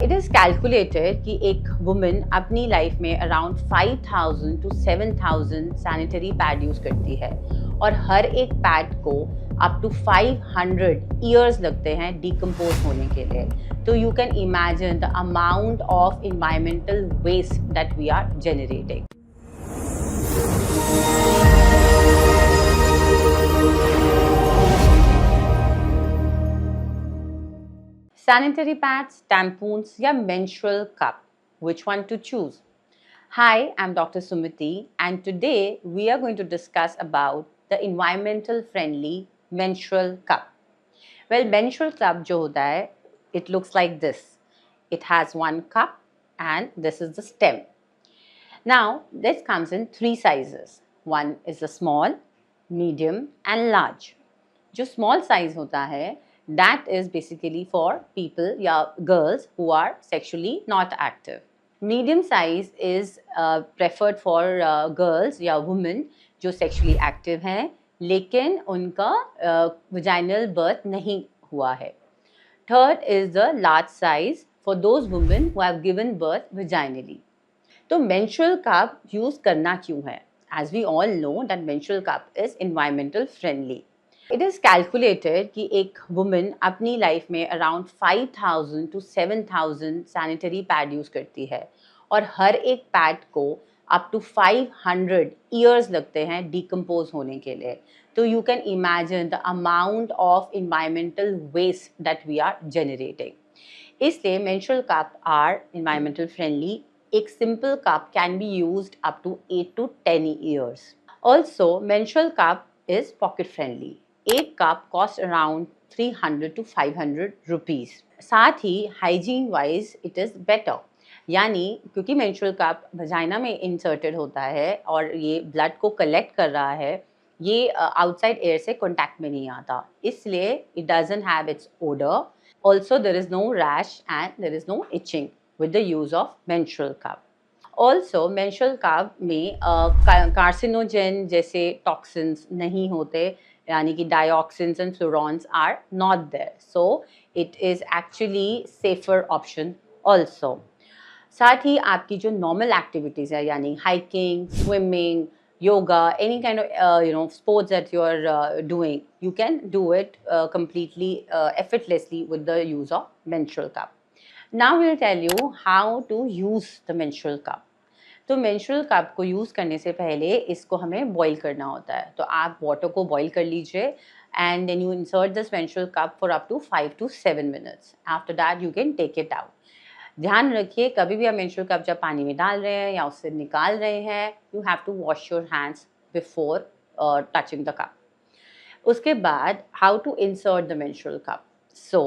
It is calculated कि एक woman अपनी लाइफ में around 5000 to 7000 sanitary pad use करती है और हर एक पैड को अप टू 500 ईयर्स लगते हैं डिकम्पोज होने के लिए. तो you can imagine the amount of environmental waste that we are generating. Sanitary pads, tampons या menstrual cup. Which one to choose? Hi, I'm Dr. Sumiti and today we are going to discuss about the environmental friendly menstrual cup. Well, menstrual cup जो होता है, it looks like this. It has one cup and this is the stem. Now, this comes in three sizes. One is the small, medium and large. जो small size होता है, that is basically for people या girls who are sexually not active. Medium size is preferred for girls या women जो sexually active हैं लेकिन उनका vaginal birth नहीं हुआ है. Third is the large size for those women who have given birth vaginally. तो menstrual cup use करना क्यों है? As we all know that menstrual cup is environmental friendly. It is calculated कि एक woman अपनी लाइफ में around 5000 to 7000 sanitary pad use करती है और हर एक पैड को अप टू 500 ईयर्स लगते हैं डिकम्पोज होने के लिए. तो you can imagine the amount of environmental waste that we are generating. इसलिए menstrual cup are environmental friendly. एक simple cup can be used up to 8 to 10 years. Also menstrual cup is pocket friendly. एक cup cost around 300 to 500 rupees. साथ ही hygiene wise it is better, यानी क्योंकि menstrual cup vagina में inserted होता है और ये ब्लड को कलेक्ट कर रहा है, ये आउटसाइड एयर से कॉन्टैक्ट में नहीं आता, इसलिए it doesn't have its odour. Also there is no rash and there is no itching with the use of menstrual cup. Also menstrual cup में कार्सिनोजेन जैसे टॉक्सिन्स नहीं होते, यानी कि dioxins and furans are not there, so it is actually safer option also. साथ ही आपकी जो नॉर्मल एक्टिविटीज़ है यानी hiking, swimming, yoga, any kind of sports that you are doing, you can do it completely effortlessly with the use of menstrual cup. Now we'll tell you how to use the menstrual cup. तो menstrual cup को use करने से पहले इसको हमें boil करना होता है. तो आप वाटर को बॉईल कर लीजिए and then you insert this menstrual cup for up to 5 to 7 minutes. After that you can take it out. ध्यान रखिए, कभी भी आप मेंस्ट्रुअल कप जब पानी में डाल रहे हैं या उससे निकाल रहे हैं, you have to wash your hands before touching the cup. उसके बाद how to insert the menstrual cup. So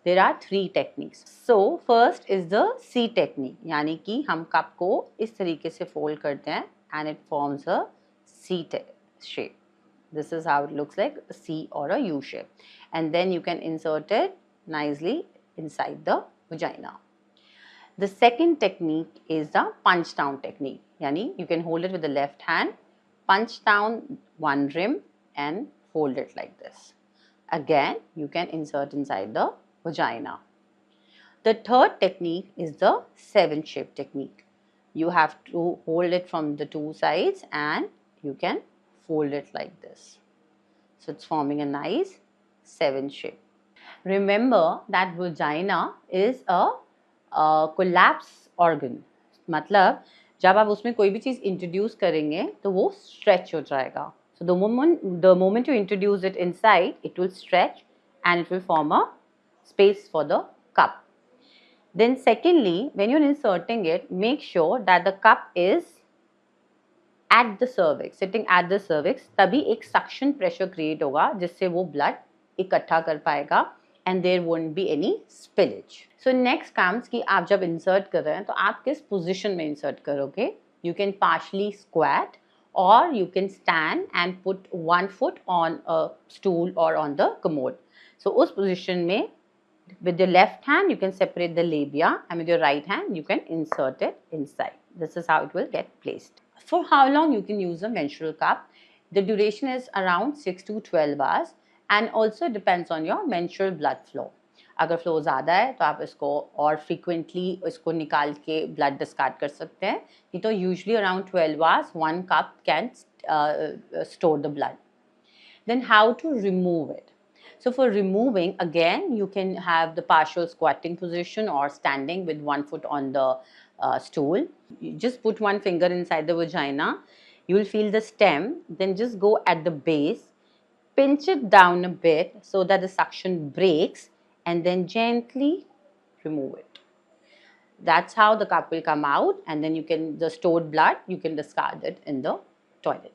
there are three techniques. So first is the C technique, यानी कि हम कप को इस तरीके से फोल्ड करते हैं and it forms a C shape. This is how it looks like, a C or a U shape. And then you can insert it nicely inside the vagina. The second technique is the punch down technique, यानी you can hold it with the left hand, punch down one rim and fold it like this. Again, you can insert inside the vagina. The third technique is the 7 shape technique. You have to hold it from the two sides and you can fold it like this. So it's forming a nice 7 shape. Remember that vagina is a collapse organ. मतलब जब आप उसमें कोई भी चीज़ introduce करेंगे तो वो stretch हो जाएगा. So the moment you introduce it inside, it will stretch and it will form a space for the cup. Then secondly, when you're inserting it, make sure that the cup is at the cervix, sitting at the cervix. तभी एक suction pressure create होगा जिससे वो blood इकट्ठा कर पाएगा and there won't be any spillage. So next comes कि आप जब insert कर रहे हैं तो आप किस position में insert करोगे. You can partially squat or you can stand and put one foot on a stool or on the commode. So उस position में with your left hand you can separate the labia and with your right hand you can insert it inside. This is how it will get placed. For how long you can use a menstrual cup? The duration is around 6 to 12 hours and also depends on your menstrual blood flow. अगर flow ज़्यादा है तो आप इसको और frequently इसको निकाल के ब्लड डिस्कार्ड कर सकते हैं. नहीं तो usually around 12 hours 1 cup can store the blood. Then how to remove it? So for removing, again, you can have the partial squatting position or standing with one foot on the stool. You just put one finger inside the vagina. You will feel the stem. Then just go at the base, pinch it down a bit so that the suction breaks, and then gently remove it. That's how the cup will come out, and then the stored blood, you can discard it in the toilet.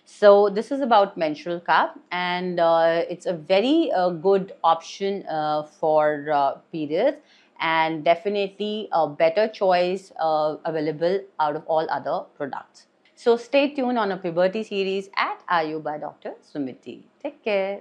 So this is about menstrual cup, and it's a very good option for periods, and definitely a better choice available out of all other products. So stay tuned on a puberty series at IU by Dr. Sumiti. Take care.